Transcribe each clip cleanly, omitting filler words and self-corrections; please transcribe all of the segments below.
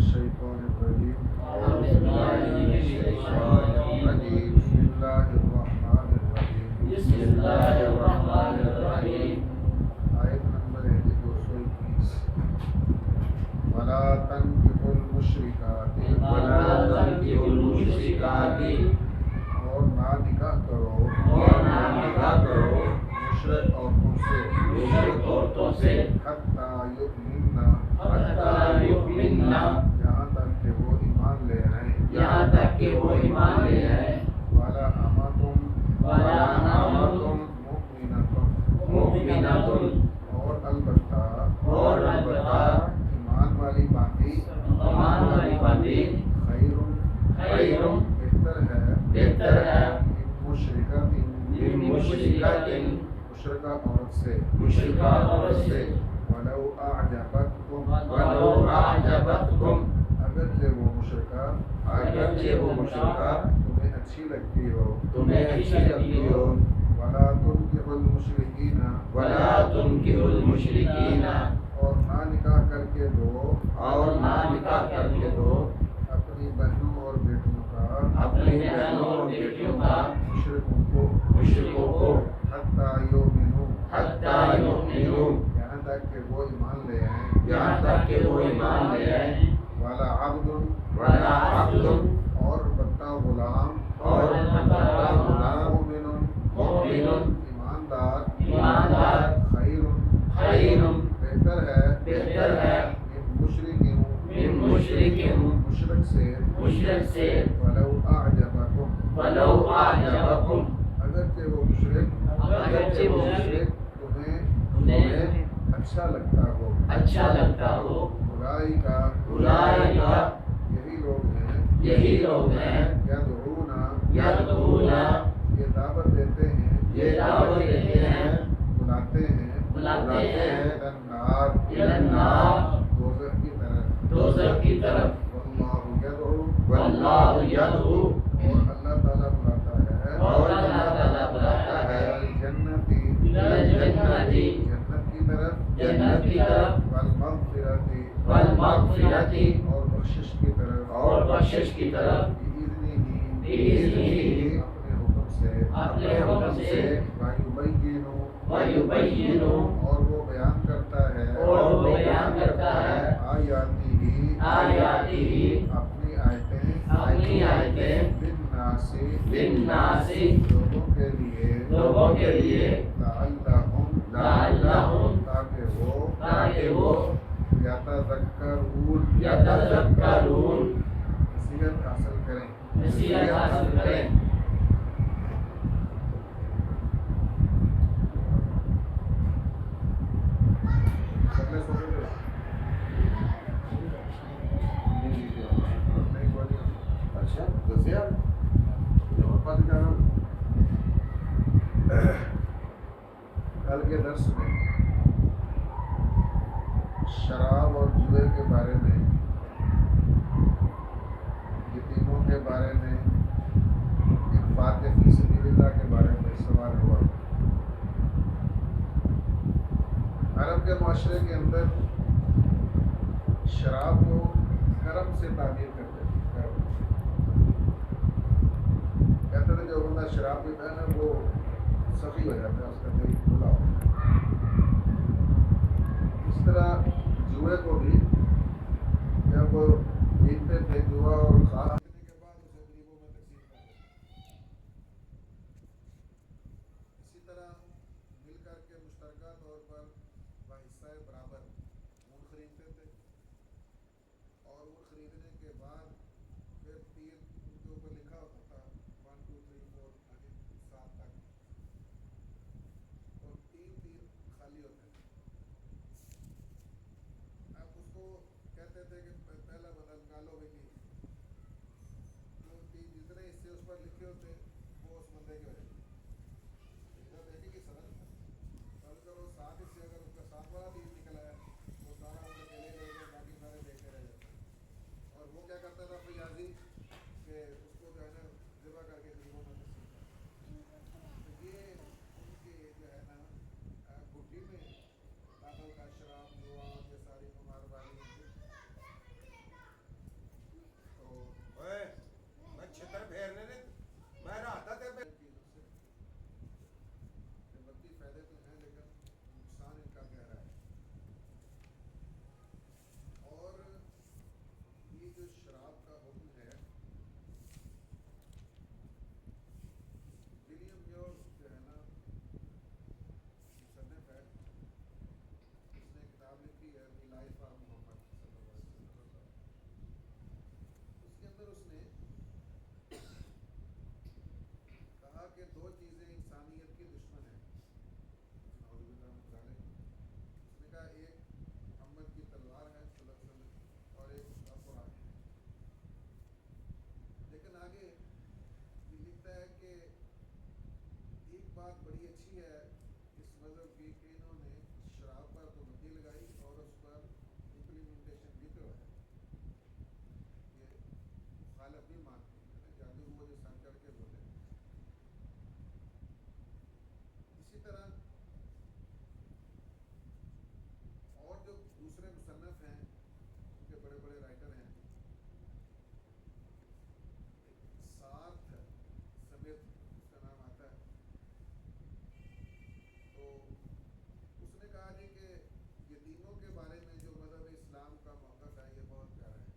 الشيطان الرجيم بسم الله الرحمن الرحيم آیت نمبر 221 ولا تنكحوا المشركات اور نہ نکاح کرو مشرک عورتوں سے حتی یؤمنن یہاں تک کہ وہ ایمان لے آئیں ولا امتم مؤمنۃ اور البتہ ایمان والی باندی خیر بہتر ہے مشرکہ عورت سے ولو اعجبتکم اگرچہ وہ مشرکہ تمہیں اچھی لگتی ہو ولا تنکحوا المشرکین اور نہ نکاح کر کے دو اپنی بہنوں اور بیٹیوں کا مشرکوں کو حتی یؤمنوا یہاں تک کہ وہ ایمان لے آئیں والا عبد اور البتہ غلام مومن ایماندار خیر بہتر ہے مشرک سے ولو اعجبکم اگرچہ وہ مشرک تمہیں اچھا لگتا ہو اولئک یہی لوگ ہیں یدعون یہ دعوت دیتے ہیں بلاتے ہیں النار دوزخ کی طرف واللہ یدعو اور اللہ تعالیٰ بلاتا ہے جنت کی طرف والمغفرت اور بخشش کی طرف بإذنہ اپنے حکم سے ویبین اور وہ بیان کرتا ہے آیاتہ اپنی آیتیں للناس لوگوں کے لیے لعلہم تاکہ وہ یتذکرون نصیحت حاصل کریں کل کے درس میں شراب اور جوئے کے بارے میں، یتیموں کے بارے میں، انفاق فی سبیل اللہ کے بارے میں سوال ہوا۔ عرب کے معاشرے کے اندر شراب کو کرم سے تعبیر کرتے تھے۔ کہتے تھے جو بندہ شراب پیتا ہے نا وہ سخی ہو جاتا ہے، اس کا دل کھلا ہوتا ہے۔ اس طرح جوئے کو بھی جب جیتتے تھے جوا اور خاص کرنے کے بعد اسے غریبوں میں تقسیم کرتے تھے۔ اسی طرح مل کر کے مشترکہ طور پر بحصہ برابر اونٹ خریدتے تھے، اور اونٹ خریدنے کے بعد پھر تیر ان کے اوپر لکھا ہوتا تھا 1 2 3 4 یعنی 7 تک، اور 3 تیر خالی ہوتے تھے۔ اب اس کو کہتے تھے کہ پہلا بدل نکالو بھی نہیں، تو جتنے حصے اس پر لکھے ہوتے وہ اس بندے کے ہو جاتے۔ دیکھنے کی سزا کرو 7 حصے، اگر اس کا 7 والا تیر نکل آیا وہ سارا ان کے کیلے لے گئے، باقی سارے دیکھتے رہ جاتے۔ اور وہ کیا کرتا تھا فیاضی کہ اس کو جو ہے نا ذبح کر کے غریبوں میں تقسیم کرتا۔ تو یہ ان کی جو ہے نا گڈی میں داخل کا شراب جوا یہ ساری قمار بازی سمجھتا ہے کہ ایک بات بڑی اچھی ہے اس مذہب کی کہ انہوں نے شراب پر پابندی لگائی اور اس پر امپلیمنٹیشن بھی کروایا. یہ مخالف بھی مانتے ہیں جادو وہ جو سر چڑھ کے بولے. اسی طرح اور جو دوسرے مصنف ہیں ان کے بڑے بڑے رائٹر ہیں, ساتھ سمیت اس کا نام آتا ہے, تو اس نے کہا جی کہ یتیموں کے بارے میں جو مذہب اسلام کا موقف ہے یہ بہت پیارا ہے,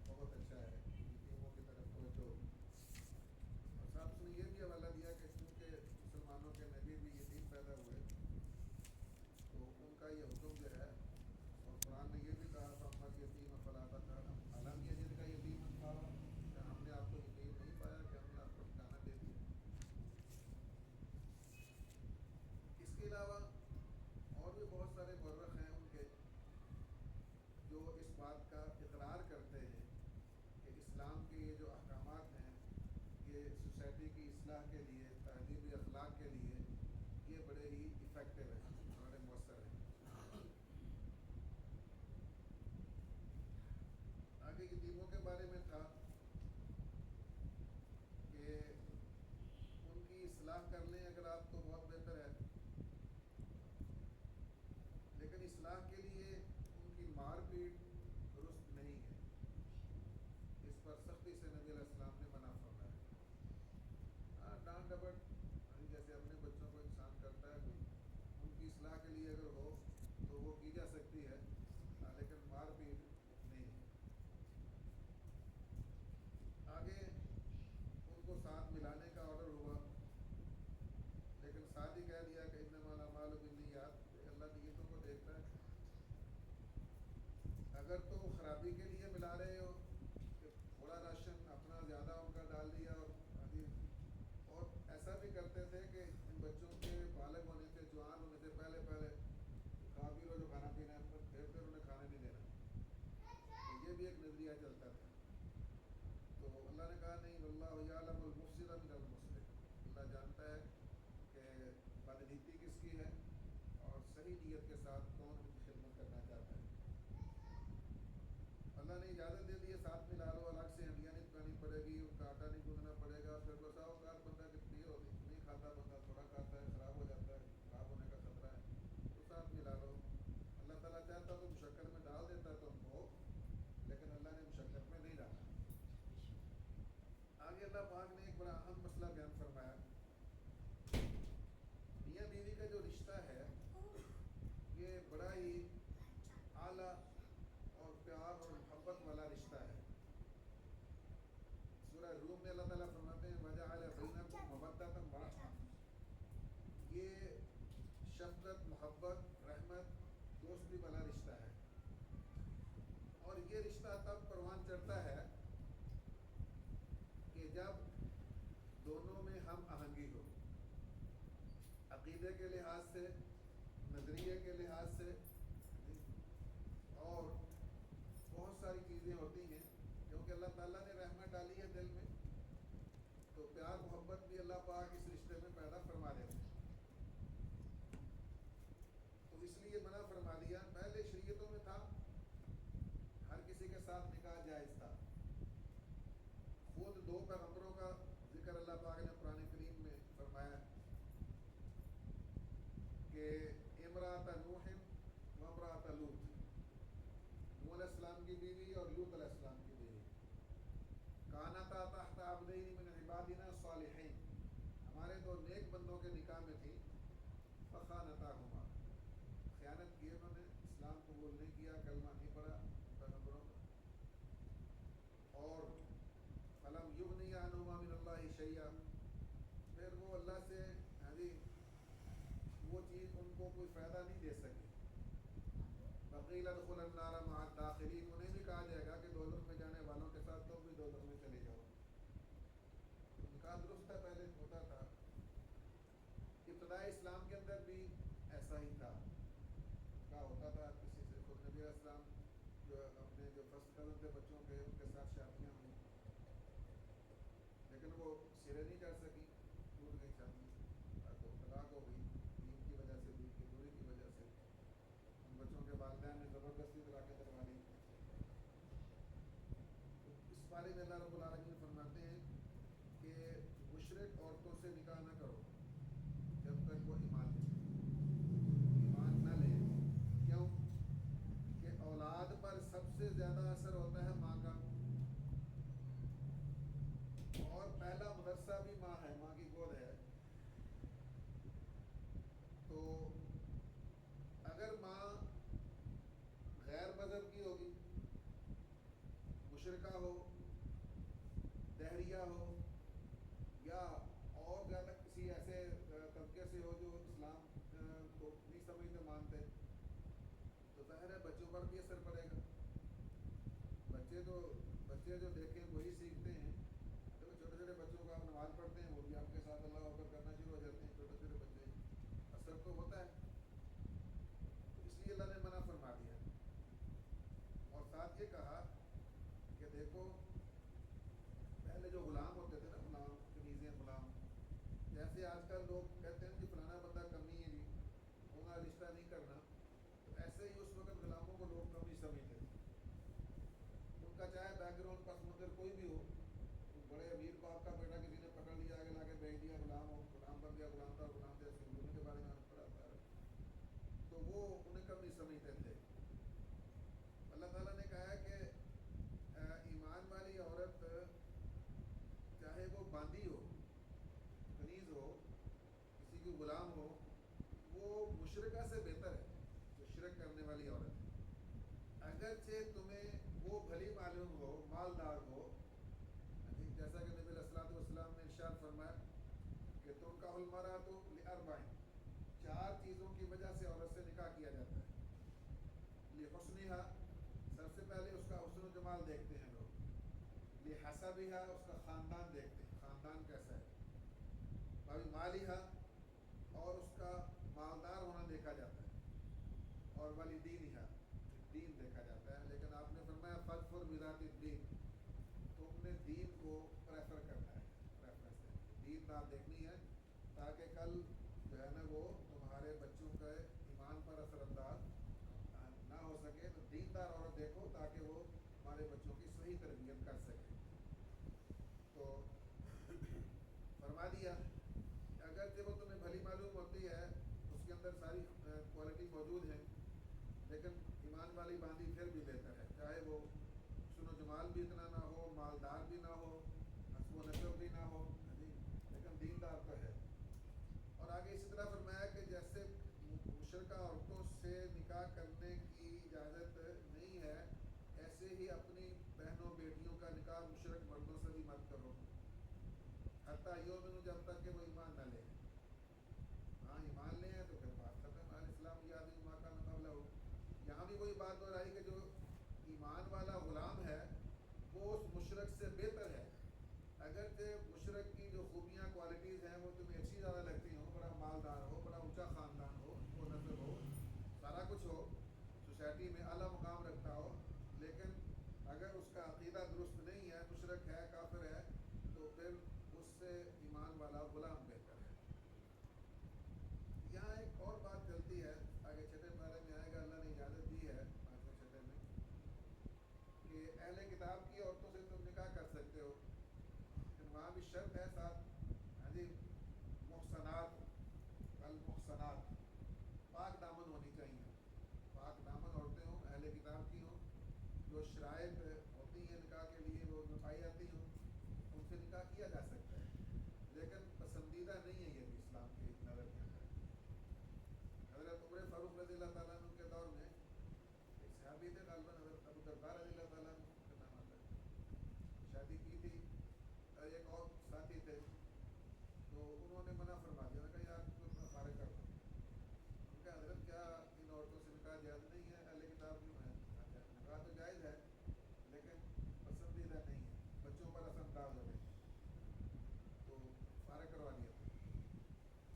بہت اچھا ہے, یتیموں کی طرف توجہ. اور ساتھ اس نے یہ بھی حوالہ دیا کہ چونکہ مسلمانوں کے نبی بھی یتیم پیدا ہوئے تو ان کا یہ حکم جو ہے, اور قرآن نے یہ بھی کہا تھا ہمارے یتیم فلا تقہر, عالم یہ جن کا یتیم تھا کہ ہم نے آپ کو یتیم نہیں پایا کہ ہم نے آپ کو ٹھکانہ دے دیا. اس کے علاوہ اور بھی بہت سارے مورخ ہیں ان کے جو اس بات کا اقرار کرتے ہیں کہ اسلام کے یہ جو احکامات ہیں یہ سوسائٹی کی اصلاح کے لیے, تہذیبی اخلاق کے لیے یہ بڑے ہی افیکٹو ہیں, بڑے مؤثر ہیں. آگے یتیموں کے بارے میں تھا کہ ان کی اصلاح کر لیں اگر آپ تو بہت بہتر ہے, لیکن اصلاح کے لیے ان کی مار پیٹ درست نہیں ہے. اس پر سختی سے نبی علیہ السلام نے منع فرمایا. ہاں ڈانٹ ڈپٹ جیسے اپنے بچوں کو انسان کرتا ہے کوئی, ان کی اصلاح کے لیے اگر ہو تو وہ کی جا سکتی ہے, لیکن مار پیٹ نہیں ہے. آگے ان کو ساتھ ملانے کا آرڈر ہوا, لیکن ساتھ ہی کہہ دیا کہ انما الاعمال بالنیات, اللہ نیتوں کو دیکھتا ہے. اگر تو خرابی کے لیے ملا رہے ہو کہ تھوڑا راشن اپنا زیادہ ان کا ڈال دیا, اور ایسا بھی کرتے تھے کہ ان بچوں کے بالغ ہونے سے, جوان ہونے سے پہلے کھا پی لو جو کھانا پینا ہے, پھر انہیں کھانے نہیں دینا. تو یہ بھی ایک نظریہ چلتا تھا. تو اللہ نے کہا نہیں, واللہ یعلم المفسد من المصلح, اللہ جانتا ہے کہ بدنیتی کس کی ہے اور صحیح نیت کے ساتھ کون ان کی خدمت کرنا چاہتا ہے. اللہ نے اجازت دے دی ہے ساتھ ملا لو, الگ سے ہنڈیاں نہیں پکانی پڑے گی, ان کا آٹا نہیں گوندنا پڑے گا. پھر بسا اوقات بندہ کتنی ہوتی نہیں کھاتا, بندہ تھوڑا کھاتا ہے, خراب ہو جاتا ہے, خراب ہونے کا خطرہ ہے, تو ساتھ ملا لو. اللہ تعالیٰ چاہتا تو مشقت میں ڈال دیتا تم کو, لیکن اللہ نے مشقت میں نہیں ڈالا. آگے اللہ پاک نے ایک بڑا اہم مسئلہ بیان فرمایا. میاں بیوی کا جو رشتہ ہے یہ بڑا ہی اعلیٰ اور پیار اور محبت والا رشتہ ہے. سورہ روم میں اللہ تعالیٰ فرماتے ہیں وَجَعَلَ بَيْنَكُمْ مَوَدَّةً وَرَحْمَةً, یہ شفقت, محبت, رحمت, دوستی والا رشتہ ہے. اور یہ رشتہ تب پروان چڑھتا ہے کہ جب دونوں میں ہم آہنگی ہو, عقیدے کے لحاظ سے, نظریے کے لحاظ سے, اور بہت ساری چیزیں ہوتی ہیں. کیونکہ اللہ تعالیٰ نے رحمت ڈالی ہے دل میں, تو پیار محبت بھی اللہ پاک اس رشتے میں پیدا فرما دیتے ہیں. تو اس لیے منع فرما دیا. پہلے شریعتوں میں تھا, ہر کسی کے ساتھ نکاح جائز تھا. خود 2 پیغمبروں کا ذکر اللہ پاک نے قرآن کریم میں فرمایا کہ امرأۃ نوح و امرأۃ لوط, نوح علیہ السلام کی بیوی اور لوط علیہ السلام کی بیوی, کانتا تحت عبدین من عبادنا صالحین, ہمارے 2 نیک بندوں کے نکاح میں تھی. فخانتاہما, خیانت کی انہوں نے, اسلام قبول نہیں کیا, کلمہ نہیں پڑھا پیغمبروں کا. اور فلم یغنی عنہما من اللہ شیئا, پھر وہ اللہ سے وہ چیز ان کو کوئی فائدہ نہیں دے سکی. وقیل ادخلوا النار مع الداخلین, انہیں بھی کہا جائے گا کہ دوزخ میں جانے والوں کے ساتھ تم بھی دوزخ میں چلے جاؤ. نکاح درست ہے, پہلے ہوتا تھا. ابتدائی اسلام کے اندر بھی ایسا ہی تھا, نکاح ہوتا تھا کسی سے. خود نبی علیہ السلام جو اپنے جو فرسٹ کزن تھے بچوں کے, ان کے ساتھ شادیاں ہوئیں. کو سرے نہیں چڑھ سکی، ٹوٹ گئی شادی، تو طلاق ہو گئی، دین کی وجہ سے، دین کی دوری کی وجہ سے ان بچوں کے والدین نے زبردستی طلاقیں دلوا لی۔ اس بارے میں اللہ رب العالمین فرماتے ہیں کہ مشرک عورتوں سے نکاح نہ کرو جب تک وہ ایمان نہ لے۔ کیوں کہ اولاد پر سب سے زیادہ اثر ہوتا ہے ماں کا، اور پہلا مدرسہ بھی ماں ہے، ماں کی گود ہے۔ تو اگر ماں غیر مذہب کی ہوگی، مشرکہ ہو، دہریہ ہو، یا اور زیادہ کسی ایسے طبقے سے ہو جو اسلام کو نہیں سمجھتے مانتے، تو ظاہر ہے بچوں پر بھی اثر پڑے گا۔ بچے جو دیکھیں وہی سیکھتے ہیں۔ چھوٹے چھوٹے بچوں کو آپ نماز پڑھتے ہیں، وہ بھی آپ کے ساتھ اللہ اکبر کرنا شروع ہو جاتے ہیں، چھوٹے چھوٹے بچے، اثر تو ہوتا ہے۔ تو اس لیے اللہ نے منع فرما دیا، اور ساتھ یہ کہا کہ دیکھو پہلے جو غلام ہوتے تھے نا، غلام کنیزیں غلام، جیسے آج کل لوگ کہتے ہیں کہ فلانا بندہ کمی ہے جی، انہوں رشتہ نہیں کرنا، تو ایسے ہی اس وقت غلاموں کو لوگ کمی سمجھتے تھے۔ ان کا چاہے بیک گراؤنڈ پس منظر کوئی بھی ہو، بڑے امیر باپ کا بیٹا کسی نے پکڑ لیا، آگے لا کے بیچ دیا، غلام بن گیا، غلام تھا، غلام تھے، سنگونے کے بارے میں پڑا تھا، تو وہ انہیں کم نہیں سمجھتے تھے۔ اللہ تعالیٰ نے کہا ہے کہ ایمان والی عورت چاہے وہ باندی ہو، کنیز ہو، کسی کی غلام ہو، وہ مشرکہ سے بہتر ہے جو شرک کرنے والی عورت ہے۔ اگرچہ تمہیں وہ بھلی معلوم ہو، مالدار ہو، جیسا کہ نبی علیہ الصلوۃ والسلام نے ارشاد فرمایا کہ تنکح المرأۃ لأربع، 4 چیزوں کی وجہ سے عورت سے نکاح کیا جاتا ہے۔ لحسنھا، سب سے پہلے اس کا حسن و جمال دیکھتے ہیں لوگ۔ لحسبھا، اس کا خاندان دیکھتے ہیں، خاندان کیسا ہے۔ وبمالھا، اور اس کا مالدار ہونا دیکھا جاتا ہے۔ اور ولدینھا، دین دیکھا جاتا ہے۔ لیکن آپ نے فرمایا فاظفر بذات الدین، تم نے دین کو پریفر کرنا ہے، پریفرنس ہے، دین دار دیکھنی ہے، تاکہ کل جو ہے نا وہ تمہارے بچوں کے ایمان پر اثر انداز نہ ہو سکے۔ تو دین دار عورت دیکھو تاکہ وہ تمہارے بچوں کی صحیح تربیت کر سکے۔ تو فرما دیا اگرچہ وہ تمہیں بھلی معلوم ہوتی ہے، اس کے اندر ساری کوالٹی موجود ہیں، لیکن ایمان والی باندی پھر بھی بہتر ہے، چاہے وہ حسن و جمال بھی اتنا نہ ہو، مالدار بھی نہ ہو، حسب و نسب بھی نہ ہو، لیکن دیندار تو ہے۔ اور آگے اسی طرح فرمایا کہ جیسے مشرکہ عورتوں سے نکاح کرنے کی اجازت نہیں ہے، ایسے ہی اپنی بہنوں بیٹیوں کا نکاح مشرک مردوں سے بھی مت کرو، حتیٰ یؤمنوا، جب تک کہ وہ ایمان نہ لیں۔ ہاں ایمان لے ہیں تو پھر بات ختم، الاسلام یعدل ما کان قبلہ۔ یہاں بھی وہی بات ہو رہی کہ جو ایمان والا غلام ہے وہ اس مشرک سے بہتر ہے۔ اگرچہ مشرک کی جو خوبیاں کوالٹیز ہیں وہ تمہیں اچھی زیادہ لگتی ہوں، بڑا مالدار ہو، بڑا اونچا خاندان ہو، وہ نسب ہو، سارا کچھ ہو، سوسائٹی میں اعلیٰ مقام رکھتا ہو، لیکن اگر اس کا عقیدہ درست نہیں ہے، مشرک ہے، کافر ہے، تو پھر اس سے ایمان والا غلام بہتر ہے۔ یہاں ایک اور بات چلتی ہے، آگے چھٹے پارے میں آئے گا، اللہ نے اجازت دی ہے 5ویں چھٹے میں کہ اہل کتاب کی عورتوں سے تم نکاح کر سکتے ہو، لیکن وہاں بھی شرط ہے ساتھ، ہاں جی، محصنات، المحصنات، پاک دامن ہونی چاہیے، پاک دامن عورتیں ہوں، اہل کتاب کی ہوں، جو شرائط ہوتی ہیں نکاح کے لیے وہ ان میں پائی جاتی ہوں، ان سے نکاح کیا جا سکتا ہے، لیکن پسندیدہ نہیں ہے یہ بھی اسلام کی نظر کے اندر۔ حضرت عمر فاروق رضی اللہ تعالیٰ عنہ کے دور میں ایک صحابی تھے، غالباً حضرت ابو درداء رضی اللہ تعالیٰ عنہ کا نام آتا ہے، شادی کی تھی، اور ایک اور ساتھی تھے، تو انہوں نے منع فرما دیا، انہوں نے کہا یار تو اپنا فارغ کر دو۔ ان کا حضرت کیا ان عورتوں سے نکاح جائز نہیں ہے؟ اہل کتاب کیوں ہے؟ نکاح تو جائز ہے لیکن پسندیدہ نہیں ہے، بچوں پر اثر انداز ہو گئی، تو فارغ کروا دیا تھا۔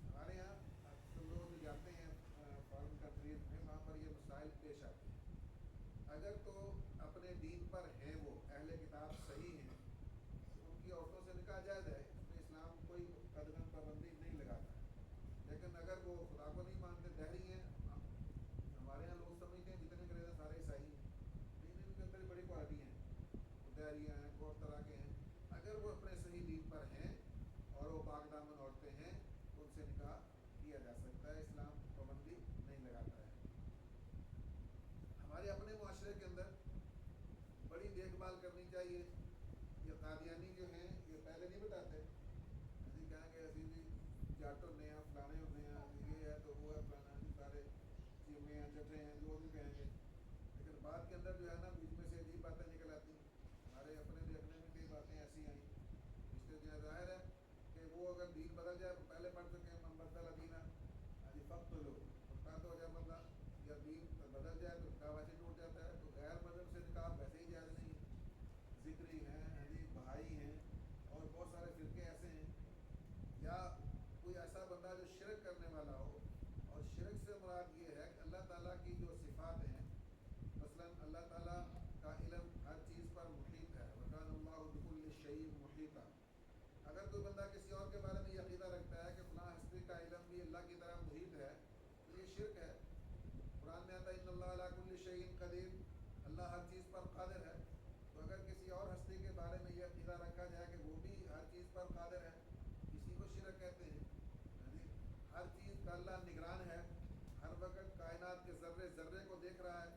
ہمارے یہاں اکثر لوگ جو جاتے ہیں فارن کنٹریز میں، وہاں پر یہ مسائل پیش آتے ہیں۔ اگر تو اپنے دین پر ہیں، وہ اہل کتاب صحیح ہیں، تو ان کی عورتوں سے نکاح جائز ہے، وہ خدا کو نہیں مانتے، دہری ہیں. ہمارے یہاں لوگ سمجھتے ہیں جتنے انگریز ہیں سارے عیسائی ہیں، لیکن ان کے اندر بڑی کوالٹی ہیں، دہری ہیں، بہت طرح کے ہیں. اگر وہ اپنے صحیح دین پر ہیں اور وہ پاک دامن عورتیں ہیں تو ان سے نکاح کیا جا سکتا ہے. اسلام پابندی نہیں لگاتا ہے. ہمارے اپنے معاشرے کے اندر بڑی دیکھ بھال کرنی چاہیے. یہ قادیانی جو ہیں یہ پہلے نہیں بتاتے، ایسے کہیں گے ایسی بھی جاٹ ہونے ہیں، فلانے ہونے ہیں، یہ ہے تو وہ ہے فلانا، سارے چیمے ہیں، چٹے ہیں، جو بھی کہیں گے. لیکن بات کے اندر جو ہے نا بیچ میں سے عجیب باتیں نکل آتی ہیں. ہمارے اپنے دیکھنے میں کئی باتیں ایسی آئیں اس سے جو ظاہر ہے کہ وہ اگر دین بدل جائے، پہلے پڑھ چکے ہیں من بدل دینا فقط لو، مرتد ہو جائے بندہ یا دین بدل جائے تو نکاح ویسے ٹوٹ جاتا ہے. تو غیر مذہب سے نکاح ویسے ہی جائز نہیں ہے. ذکری ہیں، بہائی ہیں، اور بہت سارے فرقے ایسے ہیں. یا کوئی ایسا بندہ جو شرک کرنے والا ہو، اور شرک سے مراد یہ ہے کہ اللہ تعالیٰ کی جو صفات ہیں، مثلا اللہ تعالیٰ کا علم ہر چیز پر محیط ہے، وَكَانَ اللَّهُ بِكُلِّ شَيْءٍ مُحِيطًا. اگر کوئی بندہ کسی اور کے بارے میں یہ عقیدہ رکھتا ہے کہ فلاں ہستی کا علم بھی اللہ کی طرح محیط ہے تو یہ شرک ہے. قرآن میں آتا ہے ان اللہ علی کل شیء قدیر، اللہ ہر چیز پر قادر ہے. تو اگر کسی اور ہستی کے بارے میں یہ عقیدہ رکھا جائے کہ وہ بھی ہر چیز پر قادر ہے، اسی کو شرک کہتے ہیں. یعنی ہر چیز کا اللہ نگران ہے، ہر وقت کائنات کے ذرے ذرے کو دیکھ رہا ہے.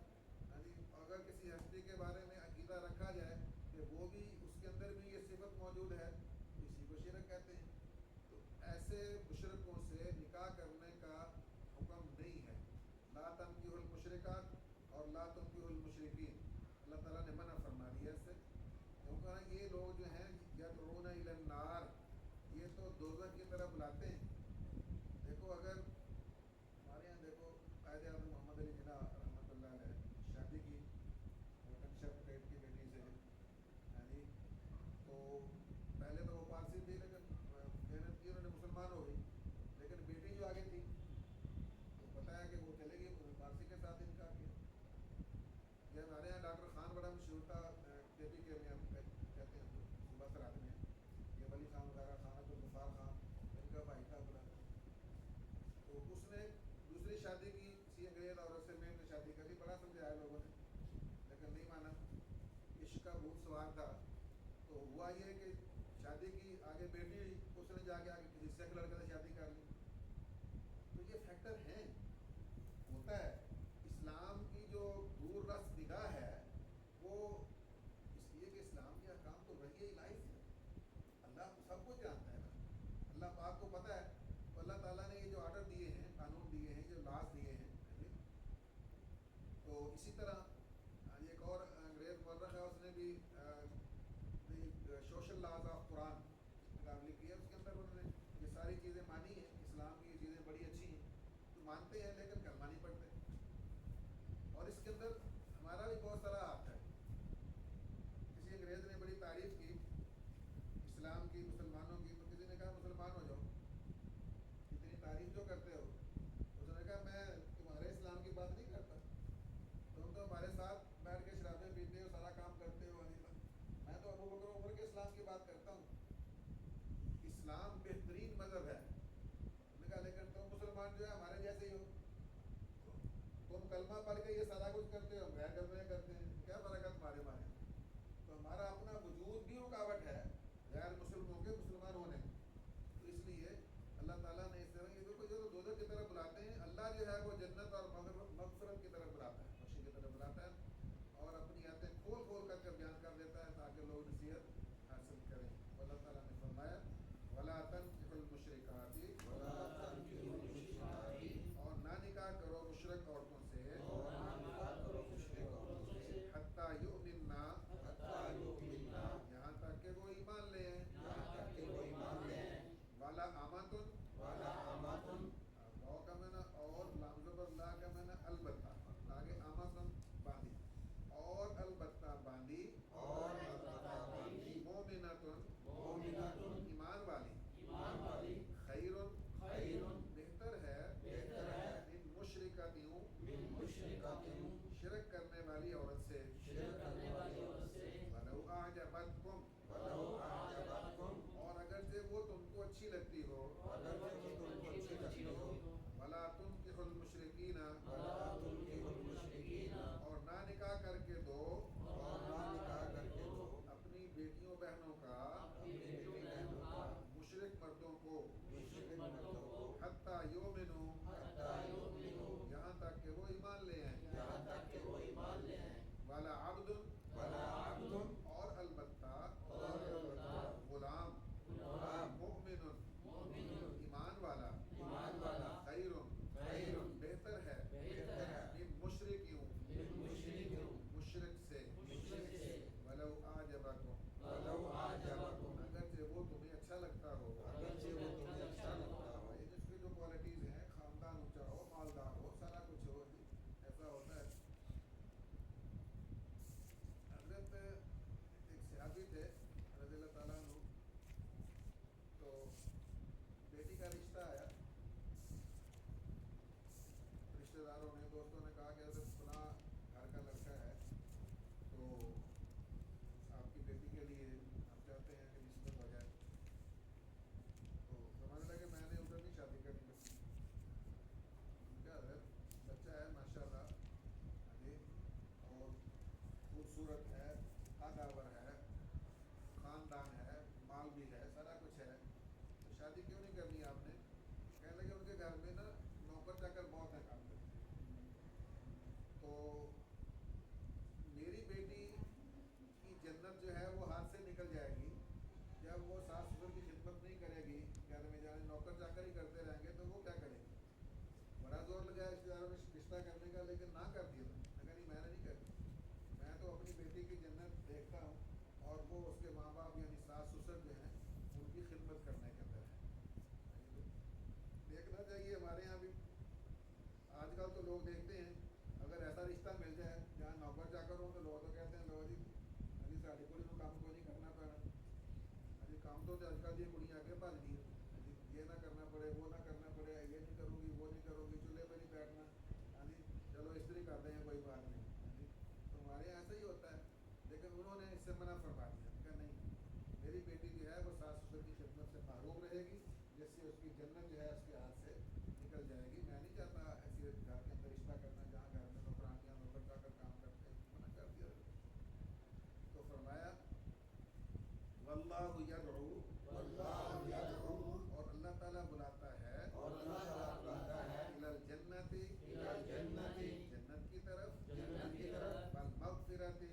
یعنی اگر کسی ہستی کے بارے میں عقیدہ رکھا جائے کہ وہ بھی، اس کے اندر بھی یہ صفت موجود ہے، تو اسی کو شرک کہتے ہیں. تو ایسے مشرکوں سے نکاح کرنے کا حکم نہیں ہے. لا تنکحوا المشرکات اور لا تنکحوا المشرکین، اللہ تعالیٰ نے منع فرما دیا اس سے. کیونکہ یہ لوگ جو ہیں یدعون الی النار، یہ تو دوزخ کی طرف بلاتے ہیں. دیکھو اگر ہمارے یہاں دیکھو قائد اعظم محمد علی جناح رحمۃ اللہ علیہ شادی کی شرف ٹیٹ کی بیٹی سے، یعنی تو پہلے تو وہ پارسی تھی لیکن محنت کی، انہوں نے مسلمان ہو گئی. لیکن بیٹی جو آگے تھی تو پتہ ہے کہ وہ چلے گی، انہوں نے پارسی کے ساتھ انکار کیا. یہ ہمارے یہاں ڈاکٹر خان بڑا مشہور تھا، کے پی کے میں ہم کہتے ہیں صوبہ سرحد میں، یہ ولی خان وغیرہ، خان عبدالغفار خان ان کا بھائی تھا بڑا. تو اس نے دوسری شادی کی کسی انگریز عورت سے، میں نے شادی کری، بڑا سمجھایا لوگوں نے لیکن نہیں مانا. عشق کا بھوت سوار تھا. تو ہوا یہ کہ شادی کی، آگے بیٹی ہوئی، اس نے جا کے آگے کسی سکھ لڑکے سے شادی کر لی. تو یہ فیکٹر ہیں، ہوتا ہے. اسلام کی جو دور رس نگاہ ہے وہ اس لیے کہ اسلام کے احکام تو وحی الہی سے، اللہ تو سب کچھ جانتا ہے نا. اللہ پاک کو پتہ ہے. تو اللہ تعالیٰ نے یہ جو آرڈر دیے ہیں، قانون دیے ہیں، جو لاز دیے ہیں، تو اسی طرح ایک اور انگریز مورخ ہے، اس نے بھی سوشل لاز آف قرآن کتاب لکھی ہے. اس کے اندر انہوں نے یہ ساری چیزیں مانی ہیں. اسلام کی یہ چیزیں بڑی اچھی ہیں تو مانتے ہیں لیکن کلمہ نہیں پڑھتے. اور اس کے اندر ہمارا بھی بہت سارا ہاتھ ہے. کسی انگریز نے بڑی تعریف کی اسلام کی، مسلمانوں کی، تو کسی نے کہا مسلمان ہو جاؤ، اتنی تعریف جو کرتے ہو. اس نے کہا میں تمہارے اسلام کی بات نہیں کرتا، تم تو ہمارے ساتھ بیٹھ کے شرابیں پیتے ہو، سارا کام کرتے ہو، میں تو ابو بکر عمر کے اسلام کی بات کرتا ہوں. اسلام بہترین مذہب ہے. انہوں نے کہا لیکن تم مسلمان جو ہے ہمارے جیسے ہی ہو، تم کلمہ پڑھ کے یہ سارا کچھ کرتے ہو، غیر کلمہ کرتے ہیں، کیا فرق ہے تمہارے ہمارے؟ تو ہمارا اپنا وجود بھی رکاوٹ ہے غیر مسلموں کے مسلمان ہونے میں. تو اس لیے اللہ تعالیٰ نے اس طرح یہ دیکھو، جو دوزخ کی طرف بلاتے ہیں، اللہ جو ہے وہ جنت اور مغفرت کی طرف بلاتا ہے، بخشش کی طرف بلاتا ہے، اور اپنی آیتیں کھول کھول کر بیان کر دیتا ہے تاکہ لوگ نصیحت حاصل کریں. اللہ تعالیٰ نے فرمایا وَلَا تَنكِحُوا الْمُشْرِكَاتِ، اور نہ نکاح کرو مشرک عورتوں سے، حتیٰ یؤمننا، یہاں تک کہ وہ ایمان لیں. والا آماتن، واؤ کا معنی اور، لام زبر لا کا معنی البتہ، آگے آماتن باندھی، اور البتہ باندھی، مومناتن ایمان والی، خیرن بہتر ہے، من مشرکاتیوں شرک کرنے والی عورت سے. وَلَوْ أَعْجَبَتْكُمْ، اور اگرچہ وہ تم کو اچھی لگتی ہو. مسئلہ ہوتا ہے. حضرت ایک صحابی تھے رضی اللہ تعالیٰ عنہ، تو بیٹی کا رشتہ آیا. رشتہ داروں نے، دوستوں نے کہا کہ حضرت فلاں گھر کا لڑکا ہے، تو آپ کی بیٹی کے لیے ہم چاہتے ہیں کہ نسبت ہو جائے. تو سمجھ لگے میں نے ادھر نہیں شادی کرنی ہے. کیا حضرت بچہ ہے ماشاء اللہ جی، اور خوبصورت ہے، اداور ہے، خاندان ہے، مال بھی ہے، سارا کچھ ہے، تو شادی کیوں نہیں کرنی آپ نے؟ کہنے لگے ان کے گھر میں نا نوکر چاکر بہت ہے کام کرتے. تو میری بیٹی کی جنت جو ہے وہ ہاتھ سے نکل جائے گی جب وہ ساس سسر کی خدمت نہیں کرے گی، گھر میں جانے نوکر چاکر ہی کرتے رہیں گے، تو وہ کیا کرے گی؟ بڑا زور لگایا رشتہ داروں میں رشتہ کرنے کا، لیکن نہ کر دیا. میں کہا نہیں، میں نے نہیں کرنی. میں تو اپنی بیٹی کی جنت دیکھتا ہوں، اور وہ اس کے ماں باپ یعنی ساس سسر جو ہیں ان کی خدمت کرنے کے اندر ہے. دیکھنا چاہیے ہمارے یہاں بھی. آج کل تو لوگ دیکھتے ہیں اگر ایسا رشتہ مل جائے جہاں نوکر چاکر ہوں تو لوگ تو کہتے ہیں لو جی ابھی ساڑی کوئی تو کام کو نہیں کرنا پڑا. ابھی کام تو آج کل یہ کڑیاں آگے بھاگ دی، یہ نہ کرنا پڑے، وہ نہ کرنا پڑے، یہ نہیں کروں گی، وہ نہیں کروں گی، چولہے پہ نہیں بیٹھنا. ہاں جی چلو استری کر دیں گے کوئی بات نہیں. ہاں جی تو ہمارے یہاں ایسا ہی ہوتا ہے. لیکن انہوں نے اس سے منع فرما دیا کہ نہیں، میری بیٹی جو ہے وہ ساس سسر کی خدمت سے محروم رہے گی، جس سے اس کی جنت جو ہے اس کے ہاتھ سے نکل جائے گی. میں نہیں چاہتا ایسی گھر کے اندر رشتہ کرنا جہاں گھر میں نوکرانیاں نوکر چاکر کام کرتے ہیں. منع کر دیا. تو فرمایا واللہ یدعو، اور اللہ تعالیٰ بلاتا ہے الی الجنت، جنت کی طرف، والمغفرت،